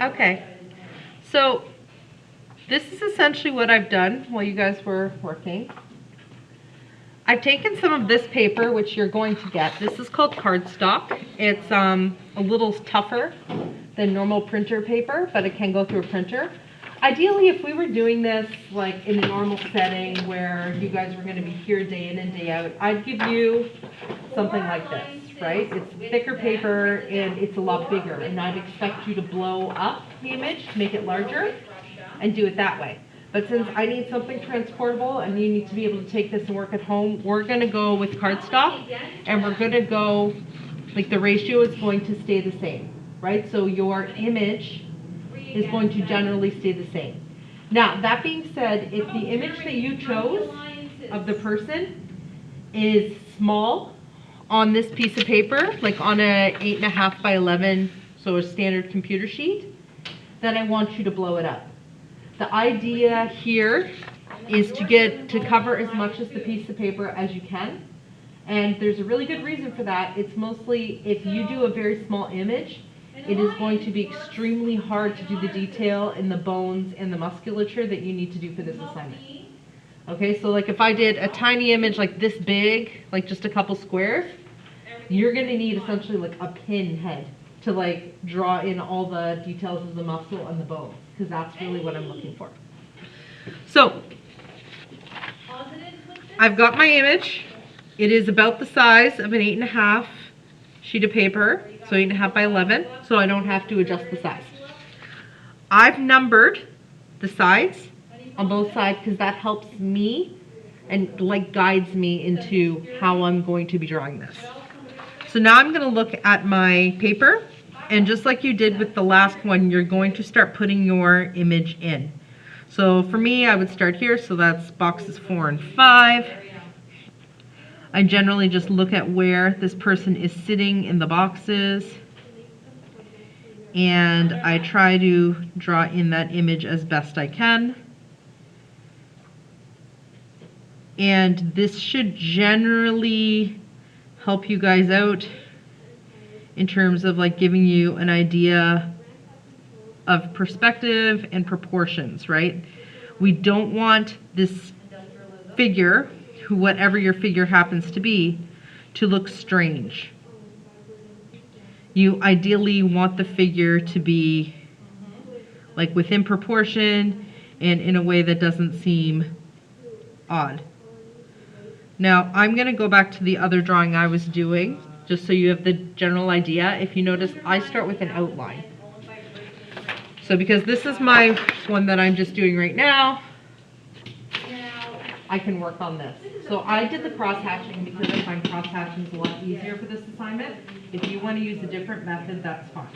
Okay, so this is essentially what I've done while you guys were working. I've taken some of this paper, which you're going to get. This is called cardstock. It's a little tougher than normal printer paper, but it can go through a printer. Ideally, if we were doing this like in a normal setting where you guys were going to be here day in and day out, I'd give you something like this, right? It's thicker paper and it's a lot bigger, and I'd expect you to blow up the image, make it larger, and do it that way. But since I need something transportable and you need to be able to take this and work at home, we're going to go with cardstock, and we're going to go, like the ratio is going to stay the same, right? So your image is going to generally stay the same. Now, that being said, if the image that you chose of the person is small on this piece of paper, like on a 8.5 by 11, so a standard computer sheet, then I want you to blow it up. The idea here is to cover as much of the piece of paper as you can. And there's a really good reason for that. It's mostly if you do a very small image, it is going to be extremely hard to do the detail in the bones and the musculature that you need to do for this assignment. Okay, so like if I did a tiny image like this big, like just a couple squares, you're gonna need essentially like a pin head to like draw in all the details of the muscle and the bones, because that's really what I'm looking for. So I've got my image. It is about the size of an 8.5 sheet of paper, so 8.5 by 11, so I don't have to adjust the size. I've numbered the sides on both sides because that helps me and like guides me into how I'm going to be drawing this. So now I'm going to look at my paper, and just like you did with the last one, you're going to start putting your image in. So for me, I would start here, so that's boxes 4 and 5. I generally just look at where this person is sitting in the boxes, and I try to draw in that image as best I can. And this should generally help you guys out in terms of like giving you an idea of perspective and proportions, right? We don't want this figure, whatever your figure happens to be, to look strange. You ideally want the figure to be like within proportion and in a way that doesn't seem odd. Now I'm going to go back to the other drawing I was doing, just so you have the general idea. If you notice, I start with an outline. So because this is my one that I'm just doing right now, I can work on this. So I did the cross-hatching because I find cross-hatching is a lot easier for this assignment. If you want to use a different method, that's fine.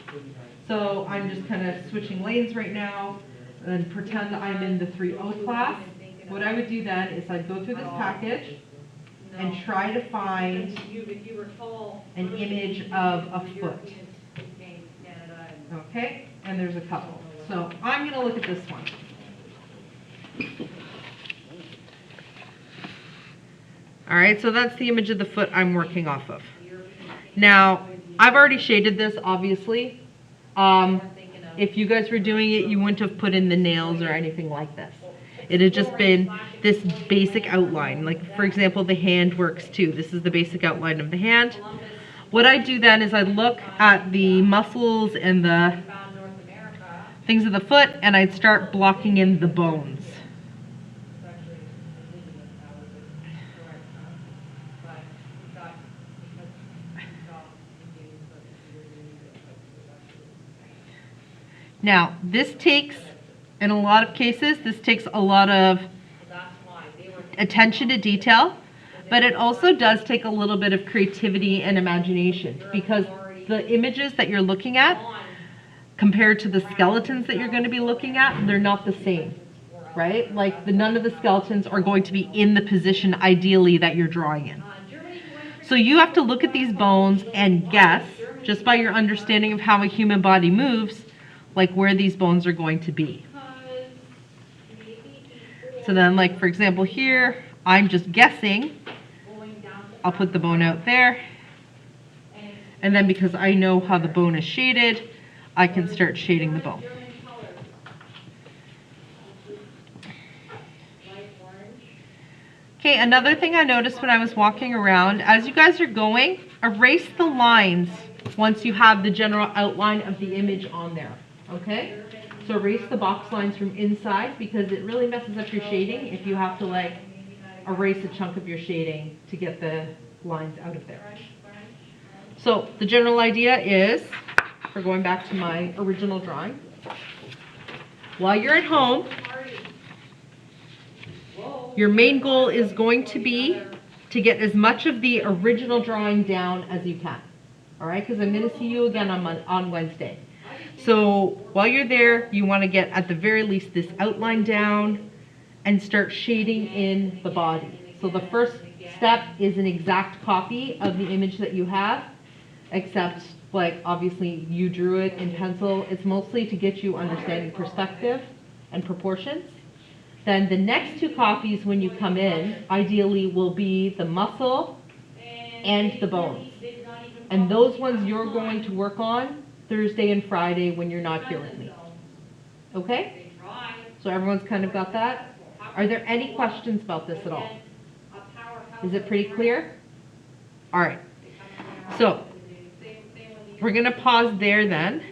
So I'm just kind of switching lanes right now and pretend I'm in the 3.0 class. What I would do then is I'd go through this package and try to find an image of a foot. Okay, and there's a couple. So I'm going to look at this one. All right, so that's the image of the foot I'm working off of. Now, I've already shaded this, obviously. If you guys were doing it, you wouldn't have put in the nails or anything like this. It had just been this basic outline. Like, for example, the hand works too. This is the basic outline of the hand. What I do then is I look at the muscles and the things of the foot, and I'd start blocking in the bones. Now, this takes, in a lot of cases, this takes a lot of attention to detail, but it also does take a little bit of creativity and imagination, because the images that you're looking at compared to the skeletons that you're going to be looking at, they're not the same, right? Like none of the skeletons are going to be in the position ideally that you're drawing in. So you have to look at these bones and guess, just by your understanding of how a human body moves, like where these bones are going to be. So then, like for example here, I'm just guessing. I'll put the bone out there. And then because I know how the bone is shaded, I can start shading the bone. Okay, another thing I noticed when I was walking around, as you guys are going, erase the lines once you have the general outline of the image on there, okay? So erase the box lines from inside because it really messes up your shading if you have to like erase a chunk of your shading to get the lines out of there. So the general idea is, we're going back to my original drawing. While you're at home, your main goal is going to be to get as much of the original drawing down as you can. All right, because I'm going to see you again on Wednesday. So while you're there, you want to get at the very least this outline down and start shading in the body. So the first step is an exact copy of the image that you have, except like obviously you drew it in pencil. It's mostly to get you understanding perspective and proportions. Then the next two copies when you come in, ideally will be the muscle and the bones. And those ones you're going to work on Thursday and Friday when you're not here with me. Okay? So everyone's kind of got that? Are there any questions about this at all? Is it pretty clear? All right. So we're going to pause there then.